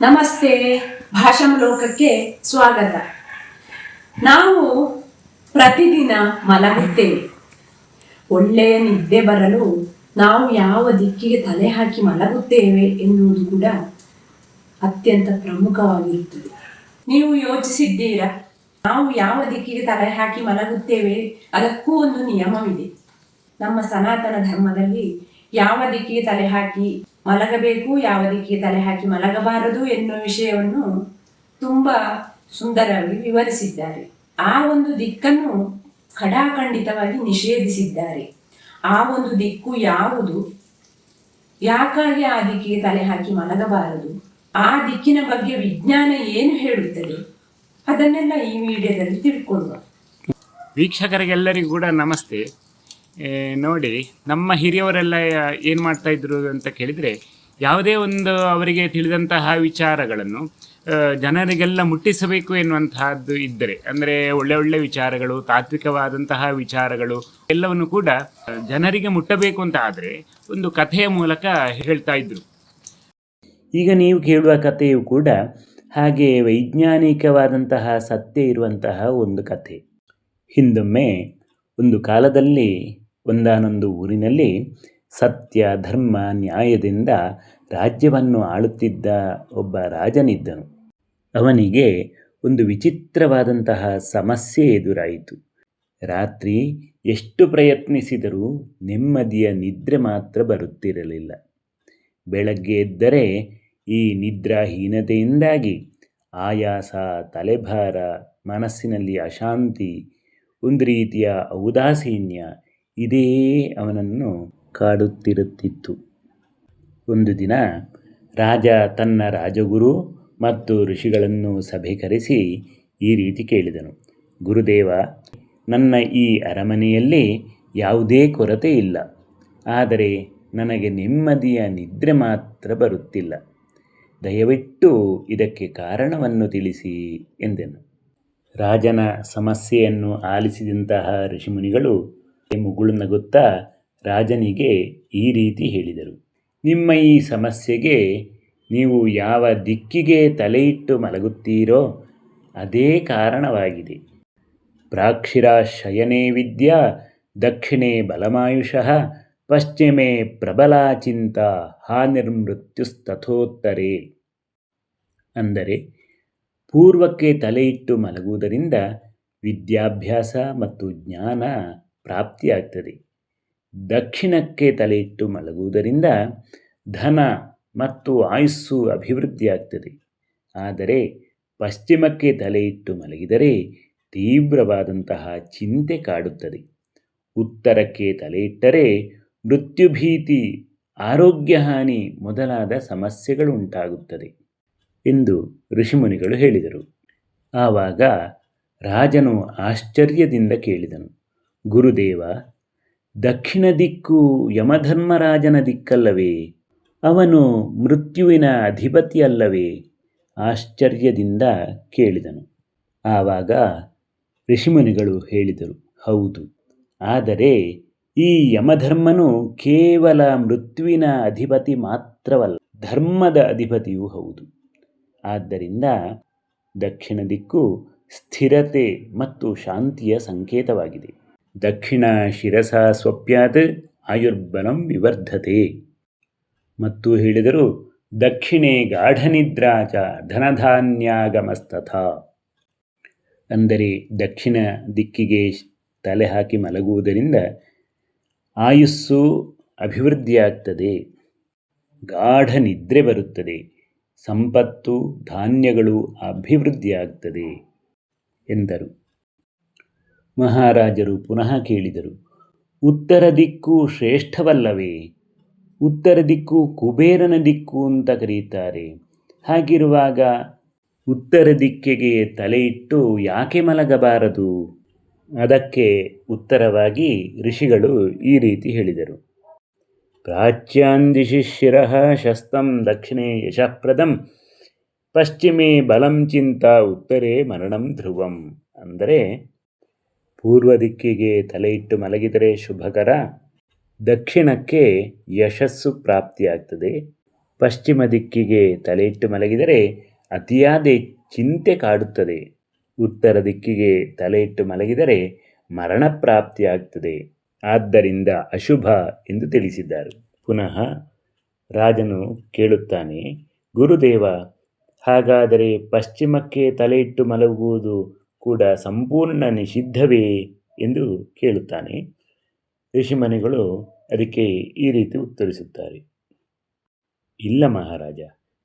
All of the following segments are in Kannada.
ನಮಸ್ತೆ, ಭಾಷಂ ಲೋಕಕ್ಕೆ ಸ್ವಾಗತ. ನಾವು ಪ್ರತಿದಿನ ಮಲಗುತ್ತೇವೆ. ಒಳ್ಳೆಯ ನಿದ್ದೆ ಬರಲು ನಾವು ಯಾವ ದಿಕ್ಕಿಗೆ ತಲೆ ಹಾಕಿ ಮಲಗುತ್ತೇವೆ ಎನ್ನುವುದು ಕೂಡ ಅತ್ಯಂತ ಪ್ರಮುಖವಾಗಿರುತ್ತದೆ. ನೀವು ಯೋಚಿಸಿದ್ದೀರಾ, ನಾವು ಯಾವ ದಿಕ್ಕಿಗೆ ತಲೆ ಹಾಕಿ ಮಲಗುತ್ತೇವೆ? ಅದಕ್ಕೂ ಒಂದು ನಿಯಮವಿದೆ. ನಮ್ಮ ಸನಾತನ ಧರ್ಮದಲ್ಲಿ ಯಾವ ದಿಕ್ಕಿಗೆ ತಲೆ ಹಾಕಿ ಮಲಗಬೇಕು, ಯಾವ ದಿಕ್ಕಿಗೆ ತಲೆ ಹಾಕಿ ಮಲಗಬಾರದು ಎನ್ನುವ ವಿಷಯವನ್ನು ತುಂಬ ಸುಂದರವಾಗಿ ವಿವರಿಸಿದ್ದಾರೆ. ಆ ಒಂದು ದಿಕ್ಕನ್ನು ಖಡಾಖಂಡಿತವಾಗಿ ನಿಷೇಧಿಸಿದ್ದಾರೆ. ಆ ಒಂದು ದಿಕ್ಕು ಯಾವುದು, ಯಾಕಾಗಿ ಆ ದಿಕ್ಕಿಗೆ ತಲೆ ಹಾಕಿ ಮಲಗಬಾರದು, ಆ ದಿಕ್ಕಿನ ಬಗ್ಗೆ ವಿಜ್ಞಾನ ಏನು ಹೇಳುತ್ತದೆ, ಅದನ್ನೆಲ್ಲ ಈ ವಿಡಿಯೋದಲ್ಲಿ ತಿಳ್ಕೊಳ್ಳುವ. ವೀಕ್ಷಕರಿಗೆಲ್ಲರಿಗೂ ಕೂಡ ನಮಸ್ತೆ. ನೋಡಿ, ನಮ್ಮ ಹಿರಿಯವರೆಲ್ಲ ಏನು ಮಾಡ್ತಾಯಿದ್ರು ಅಂತ ಕೇಳಿದರೆ, ಯಾವುದೇ ಒಂದು ಅವರಿಗೆ ತಿಳಿದಂತಹ ವಿಚಾರಗಳನ್ನು ಜನರಿಗೆಲ್ಲ ಮುಟ್ಟಿಸಬೇಕು ಎನ್ನುವಂತಹದ್ದು ಇದ್ದರೆ, ಅಂದರೆ ಒಳ್ಳೆ ವಿಚಾರಗಳು, ತಾತ್ವಿಕವಾದಂತಹ ವಿಚಾರಗಳು ಎಲ್ಲವನ್ನು ಕೂಡ ಜನರಿಗೆ ಮುಟ್ಟಬೇಕು ಅಂತ ಆದರೆ ಒಂದು ಕಥೆಯ ಮೂಲಕ ಹೇಳ್ತಾ ಇದ್ರು. ಈಗ ನೀವು ಕೇಳುವ ಕಥೆಯು ಕೂಡ ಹಾಗೆ ವೈಜ್ಞಾನಿಕವಾದಂತಹ ಸತ್ಯ ಇರುವಂತಹ ಒಂದು ಕಥೆ. ಹಿಂದೊಮ್ಮೆ ಒಂದು ಕಾಲದಲ್ಲಿ ಒಂದಾನೊಂದು ಊರಿನಲ್ಲಿ ಸತ್ಯ, ಧರ್ಮ, ನ್ಯಾಯದಿಂದ ರಾಜ್ಯವನ್ನು ಆಳುತ್ತಿದ್ದ ಒಬ್ಬ ರಾಜನಿದ್ದನು. ಅವನಿಗೆ ಒಂದು ವಿಚಿತ್ರವಾದಂತಹ ಸಮಸ್ಯೆ ಎದುರಾಯಿತು. ರಾತ್ರಿ ಎಷ್ಟು ಪ್ರಯತ್ನಿಸಿದರೂ ನೆಮ್ಮದಿಯ ನಿದ್ರೆ ಮಾತ್ರ ಬರುತ್ತಿರಲಿಲ್ಲ. ಬೆಳಗ್ಗೆ ಎದ್ದರೆ ಈ ನಿದ್ರಾಹೀನತೆಯಿಂದಾಗಿ ಆಯಾಸ, ತಲೆಭಾರ, ಮನಸ್ಸಿನಲ್ಲಿ ಅಶಾಂತಿ, ಒಂದು ರೀತಿಯ ಔದಾಸೀನ್ಯ ಇದೇ ಅವನನ್ನು ಕಾಡುತ್ತಿರುತ್ತಿತ್ತು. ಒಂದು ದಿನ ರಾಜ ತನ್ನ ರಾಜಗುರು ಮತ್ತು ಋಷಿಗಳನ್ನು ಸಭೆ ಕರೆಸಿ ಈ ರೀತಿ ಕೇಳಿದನು. ಗುರುದೇವ, ನನ್ನ ಈ ಅರಮನೆಯಲ್ಲಿ ಯಾವುದೇ ಕೊರತೆ ಇಲ್ಲ, ಆದರೆ ನನಗೆ ನೆಮ್ಮದಿಯ ನಿದ್ರೆ ಮಾತ್ರ ಬರುತ್ತಿಲ್ಲ. ದಯವಿಟ್ಟು ಇದಕ್ಕೆ ಕಾರಣವನ್ನು ತಿಳಿಸಿ ಎಂದೆನು. ರಾಜನ ಸಮಸ್ಯೆಯನ್ನು ಆಲಿಸಿದಂತಹ ಋಷಿಮುನಿಗಳು ಮುಗುಳು ನಗುತ್ತಾ ರಾಜನಿಗೆ ಈ ರೀತಿ ಹೇಳಿದರು. ನಿಮ್ಮ ಈ ಸಮಸ್ಯೆಗೆ ನೀವು ಯಾವ ದಿಕ್ಕಿಗೆ ತಲೆಯಿಟ್ಟು ಮಲಗುತ್ತೀರೋ ಅದೇ ಕಾರಣವಾಗಿದೆ. ಪ್ರಾಕ್ಷಿರಾ ಶಯನೇ ವಿದ್ಯಾ, ದಕ್ಷಿಣೇ ಬಲಮಾಯುಷಃ, ಪಶ್ಚಿಮೇ ಪ್ರಬಲಾ ಚಿಂತಾ, ಹಾನಿರ್ಮೃತ್ಯುಸ್ತಥೋತ್ತರೇ. ಅಂದರೆ ಪೂರ್ವಕ್ಕೆ ತಲೆಯಿಟ್ಟು ಮಲಗುವುದರಿಂದ ವಿದ್ಯಾಭ್ಯಾಸ ಮತ್ತು ಜ್ಞಾನ ಪ್ರಾಪ್ತಿಯಾಗ್ತದೆ. ದಕ್ಷಿಣಕ್ಕೆ ತಲೆಯಿಟ್ಟು ಮಲಗುವುದರಿಂದ ಧನ ಮತ್ತು ಆಯುಸ್ಸು ಅಭಿವೃದ್ಧಿಯಾಗ್ತದೆ. ಆದರೆ ಪಶ್ಚಿಮಕ್ಕೆ ತಲೆಯಿಟ್ಟು ಮಲಗಿದರೆ ತೀವ್ರವಾದಂತಹ ಚಿಂತೆ ಕಾಡುತ್ತದೆ. ಉತ್ತರಕ್ಕೆ ತಲೆಯಿಟ್ಟರೆ ಮೃತ್ಯುಭೀತಿ, ಆರೋಗ್ಯ ಹಾನಿ ಮೊದಲಾದ ಸಮಸ್ಯೆಗಳು ಉಂಟಾಗುತ್ತದೆ ಎಂದು ಋಷಿಮುನಿಗಳು ಹೇಳಿದರು. ಆವಾಗ ರಾಜನು ಆಶ್ಚರ್ಯದಿಂದ ಕೇಳಿದನು, ಗುರುದೇವ, ದಕ್ಷಿಣ ದಿಕ್ಕು ಯಮಧರ್ಮರಾಜನ ದಿಕ್ಕಲ್ಲವೇ? ಅವನು ಮೃತ್ಯುವಿನ ಅಧಿಪತಿಯಲ್ಲವೇ? ಆಶ್ಚರ್ಯದಿಂದ ಕೇಳಿದನು. ಆವಾಗ ಋಷಿಮುನಿಗಳು ಹೇಳಿದರು, ಹೌದು, ಆದರೆ ಈ ಯಮಧರ್ಮನು ಕೇವಲ ಮೃತ್ಯುವಿನ ಅಧಿಪತಿ ಮಾತ್ರವಲ್ಲ, ಧರ್ಮದ ಅಧಿಪತಿಯೂ ಹೌದು. ಆದ್ದರಿಂದ ದಕ್ಷಿಣ ದಿಕ್ಕು ಸ್ಥಿರತೆ ಮತ್ತು ಶಾಂತಿಯ ಸಂಕೇತವಾಗಿದೆ. ದಕ್ಷಿಣ ಶಿರಸಾ ಸ್ವಪ್ಯಾತ್ ಆಯುರ್ಬಲಂ ವಿವರ್ಧತೆ. ಮತ್ತು ಹೇಳಿದರು, ದಕ್ಷಿಣೆ ಗಾಢನಿದ್ರಾ ಚ ಧನಧಾನ್ಯಾಗಮಸ್ತಥಾ. ಅಂದರೆ ದಕ್ಷಿಣ ದಿಕ್ಕಿಗೆ ತಲೆ ಹಾಕಿ ಮಲಗುವುದರಿಂದ ಆಯುಸ್ಸು ಅಭಿವೃದ್ಧಿಯಾಗ್ತದೆ, ಗಾಢ ನಿದ್ರೆ ಬರುತ್ತದೆ, ಸಂಪತ್ತು, ಧಾನ್ಯಗಳು ಅಭಿವೃದ್ಧಿಯಾಗ್ತದೆ ಎಂದರು. ಮಹಾರಾಜರು ಪುನಃ ಕೇಳಿದರು, ಉತ್ತರ ದಿಕ್ಕು ಶ್ರೇಷ್ಠವಲ್ಲವೇ? ಉತ್ತರ ದಿಕ್ಕು ಕುಬೇರನ ದಿಕ್ಕು ಅಂತ ಕರೀತಾರೆ. ಹಾಗಿರುವಾಗ ಉತ್ತರ ದಿಕ್ಕಿಗೆ ತಲೆಯಿಟ್ಟು ಯಾಕೆ ಮಲಗಬಾರದು? ಅದಕ್ಕೆ ಉತ್ತರವಾಗಿ ಋಷಿಗಳು ಈ ರೀತಿ ಹೇಳಿದರು. ಪ್ರಾಚ್ಯಾನ್ ದಿಶಿ ಶಿರಃ ಶಸ್ತಂ, ದಕ್ಷಿಣೇ ಯಶಃಪ್ರದಂ, ಪಶ್ಚಿಮೇ ಬಲಂ ಚಿಂತಾ, ಉತ್ತರೇ ಮರಣಂ ಧ್ರುವಂ. ಅಂದರೆ ಪೂರ್ವ ದಿಕ್ಕಿಗೆ ತಲೆಯಿಟ್ಟು ಮಲಗಿದರೆ ಶುಭಕರ, ದಕ್ಷಿಣಕ್ಕೆ ಯಶಸ್ಸು ಪ್ರಾಪ್ತಿಯಾಗ್ತದೆ, ಪಶ್ಚಿಮ ದಿಕ್ಕಿಗೆ ತಲೆಯಿಟ್ಟು ಮಲಗಿದರೆ ಅತಿಯಾದ ಚಿಂತೆ ಕಾಡುತ್ತದೆ. ಉತ್ತರ ದಿಕ್ಕಿಗೆ ತಲೆಯಿಟ್ಟು ಮಲಗಿದರೆ ಮರಣಪ್ರಾಪ್ತಿಯಾಗ್ತದೆ. ಆದ್ದರಿಂದ ಅಶುಭ ಎಂದು ತಿಳಿಸಿದ್ದಾರೆ. ಪುನಃ ರಾಜನು ಕೇಳುತ್ತಾನೆ, ಗುರುದೇವ, ಹಾಗಾದರೆ ಪಶ್ಚಿಮಕ್ಕೆ ತಲೆಯಿಟ್ಟು ಮಲಗುವುದು ಕೂಡ ಸಂಪೂರ್ಣ ನಿಷಿದ್ಧವೇ ಎಂದು ಕೇಳುತ್ತಾನೆ. ಋಷಿಮುನಿಗಳು ಅದಕ್ಕೆ ಈ ರೀತಿ ಉತ್ತರಿಸುತ್ತಾರೆ, ಇಲ್ಲ ಮಹಾರಾಜ,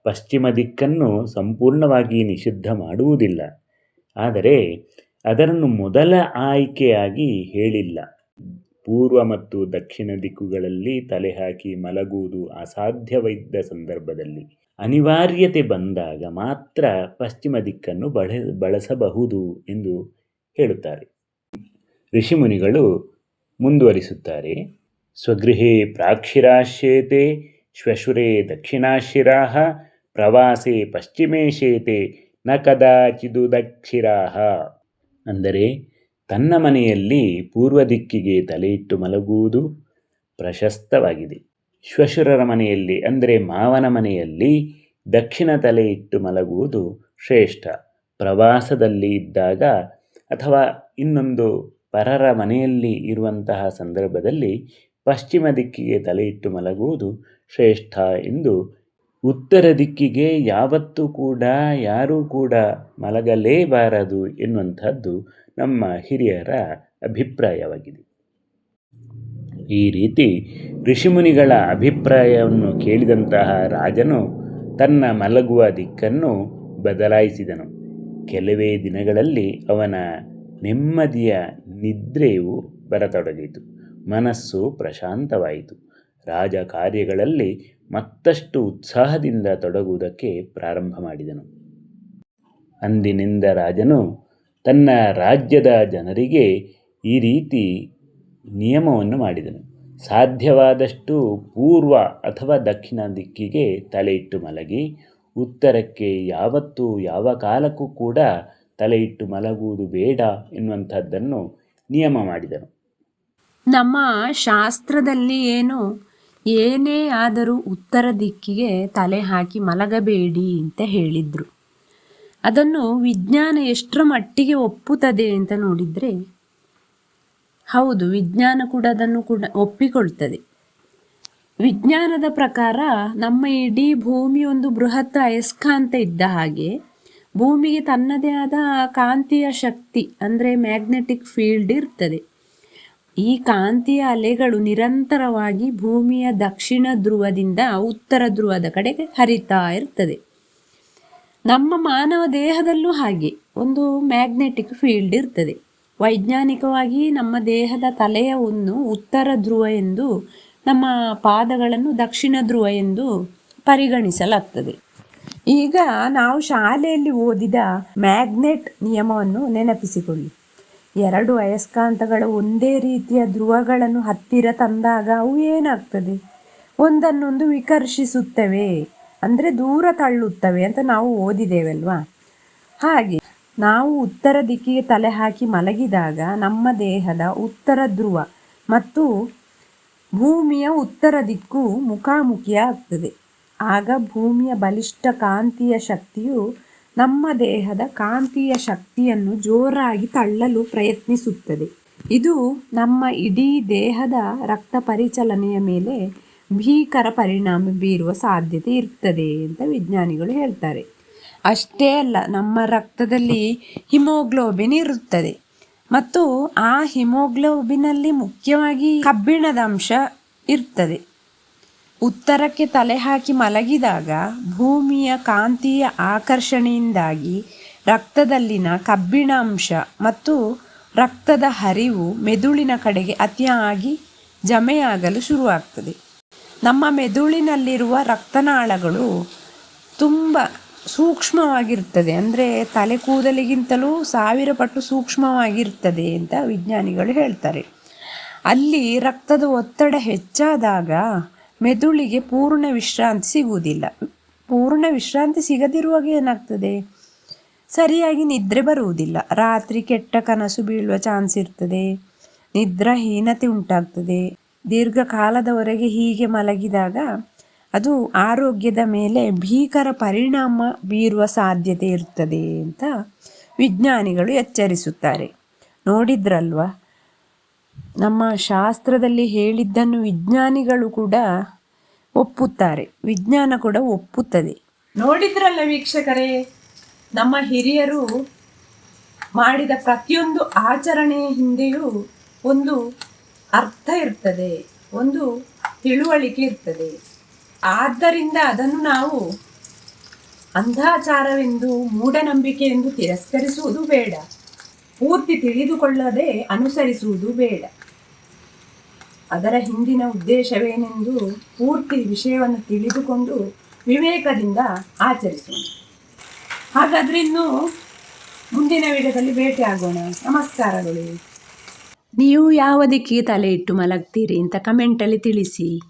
ಪಶ್ಚಿಮ ದಿಕ್ಕನ್ನು ಸಂಪೂರ್ಣವಾಗಿ ನಿಷಿದ್ಧ ಮಾಡುವುದಿಲ್ಲ. ಆದರೆ ಅದನ್ನು ಮೊದಲ ಆಯ್ಕೆಯಾಗಿ ಹೇಳಿಲ್ಲ. ಪೂರ್ವ ಮತ್ತು ದಕ್ಷಿಣ ದಿಕ್ಕುಗಳಲ್ಲಿ ತಲೆ ಹಾಕಿ ಮಲಗುವುದು ಅಸಾಧ್ಯವಿದ್ದ ಸಂದರ್ಭದಲ್ಲಿ, ಅನಿವಾರ್ಯತೆ ಬಂದಾಗ ಮಾತ್ರ ಪಶ್ಚಿಮ ದಿಕ್ಕನ್ನು ಬಳಸಬಹುದು ಎಂದು ಹೇಳುತ್ತಾರೆ. ಋಷಿಮುನಿಗಳು ಮುಂದುವರಿಸುತ್ತಾರೆ, ಸ್ವಗೃಹೇ ಪ್ರಾಕ್ಷಿರಾಶ್ಯೇತೆ ಶ್ವಶುರೇ ದಕ್ಷಿಣಾಶಿರಾಃ ಪ್ರವಾಸೇ ಪಶ್ಚಿಮೇಶೇತೆ ನ ಕದಾಚಿದುದಕ್ಷಿರಾಃ. ಅಂದರೆ ತನ್ನ ಮನೆಯಲ್ಲಿ ಪೂರ್ವ ದಿಕ್ಕಿಗೆ ತಲೆಯಿಟ್ಟು ಮಲಗುವುದು ಪ್ರಶಸ್ತವಾಗಿದೆ. ಶ್ವಶುರರ ಮನೆಯಲ್ಲಿ ಅಂದರೆ ಮಾವನ ಮನೆಯಲ್ಲಿ ದಕ್ಷಿಣ ತಲೆಯಿಟ್ಟು ಮಲಗುವುದು ಶ್ರೇಷ್ಠ. ಪ್ರವಾಸದಲ್ಲಿ ಇದ್ದಾಗ ಅಥವಾ ಇನ್ನೊಂದು ಪರರ ಮನೆಯಲ್ಲಿ ಇರುವಂತಹ ಸಂದರ್ಭದಲ್ಲಿ ಪಶ್ಚಿಮ ದಿಕ್ಕಿಗೆ ತಲೆಯಿಟ್ಟು ಮಲಗುವುದು ಶ್ರೇಷ್ಠ ಎಂದು, ಉತ್ತರ ದಿಕ್ಕಿಗೆ ಯಾವತ್ತೂ ಕೂಡ ಯಾರೂ ಕೂಡ ಮಲಗಲೇಬಾರದು ಎನ್ನುವಂಥದ್ದು ನಮ್ಮ ಹಿರಿಯರ ಅಭಿಪ್ರಾಯವಾಗಿದೆ. ಈ ರೀತಿ ಋಷಿಮುನಿಗಳ ಅಭಿಪ್ರಾಯವನ್ನು ಕೇಳಿದಂತಹ ರಾಜನು ತನ್ನ ಮಲಗುವ ದಿಕ್ಕನ್ನು ಬದಲಾಯಿಸಿದನು. ಕೆಲವೇ ದಿನಗಳಲ್ಲಿ ಅವನ ನೆಮ್ಮದಿಯ ನಿದ್ರೆಯು ಬರತೊಡಗಿತು. ಮನಸ್ಸು ಪ್ರಶಾಂತವಾಯಿತು. ರಾಜ ಕಾರ್ಯಗಳಲ್ಲಿ ಮತ್ತಷ್ಟು ಉತ್ಸಾಹದಿಂದ ತೊಡಗುವುದಕ್ಕೆ ಪ್ರಾರಂಭ ಮಾಡಿದನು. ಅಂದಿನಿಂದ ರಾಜನು ತನ್ನ ರಾಜ್ಯದ ಜನರಿಗೆ ಈ ರೀತಿ ನಿಯಮವನ್ನು ಮಾಡಿದನು. ಸಾಧ್ಯವಾದಷ್ಟು ಪೂರ್ವ ಅಥವಾ ದಕ್ಷಿಣ ದಿಕ್ಕಿಗೆ ತಲೆಯಿಟ್ಟು ಮಲಗಿ, ಉತ್ತರಕ್ಕೆ ಯಾವತ್ತೂ ಯಾವ ಕಾಲಕ್ಕೂ ಕೂಡ ತಲೆಯಿಟ್ಟು ಮಲಗುವುದು ಬೇಡ ಎನ್ನುವಂಥದ್ದನ್ನು ನಿಯಮ ಮಾಡಿದನು. ನಮ್ಮ ಶಾಸ್ತ್ರದಲ್ಲಿ ಏನೇ ಆದರೂ ಉತ್ತರ ದಿಕ್ಕಿಗೆ ತಲೆ ಹಾಕಿ ಮಲಗಬೇಡಿ ಅಂತ ಹೇಳಿದ್ರು. ಅದನ್ನು ವಿಜ್ಞಾನ ಎಷ್ಟರ ಮಟ್ಟಿಗೆ ಒಪ್ಪುತ್ತದೆ ಅಂತ ನೋಡಿದರೆ, ಹೌದು, ವಿಜ್ಞಾನ ಕೂಡ ಅದನ್ನು ಕೂಡ ಒಪ್ಪಿಕೊಳ್ತದೆ. ವಿಜ್ಞಾನದ ಪ್ರಕಾರ ನಮ್ಮ ಇಡೀ ಭೂಮಿ ಒಂದು ಬೃಹತ್ ಅಯಸ್ಕಾಂತ ಇದ್ದ ಹಾಗೆ, ಭೂಮಿಗೆ ತನ್ನದೇ ಆದ ಕಾಂತೀಯ ಶಕ್ತಿ ಅಂದರೆ ಮ್ಯಾಗ್ನೆಟಿಕ್ ಫೀಲ್ಡ್ ಇರ್ತದೆ. ಈ ಕಾಂತೀಯ ಅಲೆಗಳು ನಿರಂತರವಾಗಿ ಭೂಮಿಯ ದಕ್ಷಿಣ ಧ್ರುವದಿಂದ ಉತ್ತರ ಧ್ರುವದ ಕಡೆಗೆ ಹರಿತಾ ಇರ್ತದೆ. ನಮ್ಮ ಮಾನವ ದೇಹದಲ್ಲೂ ಹಾಗೆ ಒಂದು ಮ್ಯಾಗ್ನೆಟಿಕ್ ಫೀಲ್ಡ್ ಇರ್ತದೆ. ವೈಜ್ಞಾನಿಕವಾಗಿ ನಮ್ಮ ದೇಹದ ತಲೆಯನ್ನು ಉತ್ತರ ಧ್ರುವ ಎಂದು, ನಮ್ಮ ಪಾದಗಳನ್ನು ದಕ್ಷಿಣ ಧ್ರುವ ಎಂದು ಪರಿಗಣಿಸಲಾಗ್ತದೆ. ಈಗ ನಾವು ಶಾಲೆಯಲ್ಲಿ ಓದಿದ ಮ್ಯಾಗ್ನೆಟ್ ನಿಯಮವನ್ನು ನೆನಪಿಸಿಕೊಳ್ಳಿ. 2 ಅಯಸ್ಕಾಂತಗಳು ಒಂದೇ ರೀತಿಯ ಧ್ರುವಗಳನ್ನು ಹತ್ತಿರ ತಂದಾಗ ಅವು ಏನಾಗ್ತದೆ? ಒಂದನ್ನೊಂದು ವಿಕರ್ಷಿಸುತ್ತವೆ, ಅಂದರೆ ದೂರ ತಳ್ಳುತ್ತವೆ ಅಂತ ನಾವು ಓದಿದ್ದೇವಲ್ವಾ. ಹಾಗೆ ನಾವು ಉತ್ತರ ದಿಕ್ಕಿಗೆ ತಲೆ ಹಾಕಿ ಮಲಗಿದಾಗ ನಮ್ಮ ದೇಹದ ಉತ್ತರ ಧ್ರುವ ಮತ್ತು ಭೂಮಿಯ ಉತ್ತರ ದಿಕ್ಕು ಮುಖಾಮುಖಿಯಾಗ್ತದೆ. ಆಗ ಭೂಮಿಯ ಬಲಿಷ್ಠ ಕಾಂತೀಯ ಶಕ್ತಿಯು ನಮ್ಮ ದೇಹದ ಕಾಂತೀಯ ಶಕ್ತಿಯನ್ನು ಜೋರಾಗಿ ತಳ್ಳಲು ಪ್ರಯತ್ನಿಸುತ್ತದೆ. ಇದು ನಮ್ಮ ಇಡೀ ದೇಹದ ರಕ್ತ ಪರಿಚಲನೆಯ ಮೇಲೆ ಭೀಕರ ಪರಿಣಾಮ ಬೀರುವ ಸಾಧ್ಯತೆ ಇರ್ತದೆ ಅಂತ ವಿಜ್ಞಾನಿಗಳು ಹೇಳ್ತಾರೆ. ಅಷ್ಟೇ ಅಲ್ಲ, ನಮ್ಮ ರಕ್ತದಲ್ಲಿ ಹಿಮೋಗ್ಲೋಬಿನ್ ಇರುತ್ತದೆ ಮತ್ತು ಆ ಹಿಮೋಗ್ಲೋಬಿನಲ್ಲಿ ಮುಖ್ಯವಾಗಿ ಕಬ್ಬಿಣದ ಅಂಶ ಇರ್ತದೆ. ಉತ್ತರಕ್ಕೆ ತಲೆ ಹಾಕಿ ಮಲಗಿದಾಗ ಭೂಮಿಯ ಕಾಂತೀಯ ಆಕರ್ಷಣೆಯಿಂದಾಗಿ ರಕ್ತದಲ್ಲಿನ ಕಬ್ಬಿಣ ಅಂಶ ಮತ್ತು ರಕ್ತದ ಹರಿವು ಮೆದುಳಿನ ಕಡೆಗೆ ಅತಿಯಾಗಿ ಜಮೆಯಾಗಲು ಶುರುವಾಗ್ತದೆ. ನಮ್ಮ ಮೆದುಳಿನಲ್ಲಿರುವ ರಕ್ತನಾಳಗಳು ತುಂಬ ಸೂಕ್ಷ್ಮವಾಗಿರ್ತದೆ, ಅಂದರೆ ತಲೆ ಕೂದಲಿಗಿಂತಲೂ 1000 ಪಟ್ಟು ಸೂಕ್ಷ್ಮವಾಗಿರ್ತದೆ ಅಂತ ವಿಜ್ಞಾನಿಗಳು ಹೇಳ್ತಾರೆ. ಅಲ್ಲಿ ರಕ್ತದ ಒತ್ತಡ ಹೆಚ್ಚಾದಾಗ ಮೆದುಳಿಗೆ ಪೂರ್ಣ ವಿಶ್ರಾಂತಿ ಸಿಗುವುದಿಲ್ಲ. ಪೂರ್ಣ ವಿಶ್ರಾಂತಿ ಸಿಗದಿರುವಾಗ ಏನಾಗ್ತದೆ? ಸರಿಯಾಗಿ ನಿದ್ರೆ ಬರುವುದಿಲ್ಲ. ರಾತ್ರಿ ಕೆಟ್ಟ ಕನಸು ಬೀಳುವ ಚಾನ್ಸ್ ಇರ್ತದೆ. ನಿದ್ರಾಹೀನತೆ ಉಂಟಾಗ್ತದೆ. ದೀರ್ಘಕಾಲದವರೆಗೆ ಹೀಗೆ ಮಲಗಿದಾಗ ಅದು ಆರೋಗ್ಯದ ಮೇಲೆ ಭೀಕರ ಪರಿಣಾಮ ಬೀರುವ ಸಾಧ್ಯತೆ ಇರ್ತದೆ ಅಂತ ವಿಜ್ಞಾನಿಗಳು ಎಚ್ಚರಿಸುತ್ತಾರೆ. ನೋಡಿದ್ರಲ್ವಾ, ನಮ್ಮ ಶಾಸ್ತ್ರದಲ್ಲಿ ಹೇಳಿದ್ದನ್ನು ವಿಜ್ಞಾನಿಗಳು ಕೂಡ ಒಪ್ಪುತ್ತಾರೆ, ವಿಜ್ಞಾನ ಕೂಡ ಒಪ್ಪುತ್ತದೆ. ನೋಡಿದ್ರಲ್ಲ ವೀಕ್ಷಕರೇ, ನಮ್ಮ ಹಿರಿಯರು ಮಾಡಿದ ಪ್ರತಿಯೊಂದು ಆಚರಣೆಯ ಹಿಂದೆಯೂ ಒಂದು ಅರ್ಥ ಇರ್ತದೆ, ಒಂದು ತಿಳುವಳಿಕೆ ಇರ್ತದೆ. ಆದ್ದರಿಂದ ಅದನ್ನು ನಾವು ಅಂಧಾಚಾರವೆಂದು, ಮೂಢನಂಬಿಕೆ ಎಂದು ತಿರಸ್ಕರಿಸುವುದು ಬೇಡ, ಪೂರ್ತಿ ತಿಳಿದುಕೊಳ್ಳದೆ ಅನುಸರಿಸುವುದು ಬೇಡ. ಅದರ ಹಿಂದಿನ ಉದ್ದೇಶವೇನೆಂದು ಪೂರ್ತಿ ವಿಷಯವನ್ನು ತಿಳಿದುಕೊಂಡು ವಿವೇಕದಿಂದ ಆಚರಿಸೋಣ. ಹಾಗಾದರೆ ಇನ್ನು ಮುಂದಿನ ವಿಡಿಯೋದಲ್ಲಿ ಭೇಟಿಯಾಗೋಣ. ನಮಸ್ಕಾರಗಳು. ನೀವು ಯಾವ ದಿಕ್ಕಿಗೆ ತಲೆ ಇಟ್ಟು ಮಲಗ್ತೀರಿ ಅಂತ ಕಮೆಂಟಲ್ಲಿ ತಿಳಿಸಿ.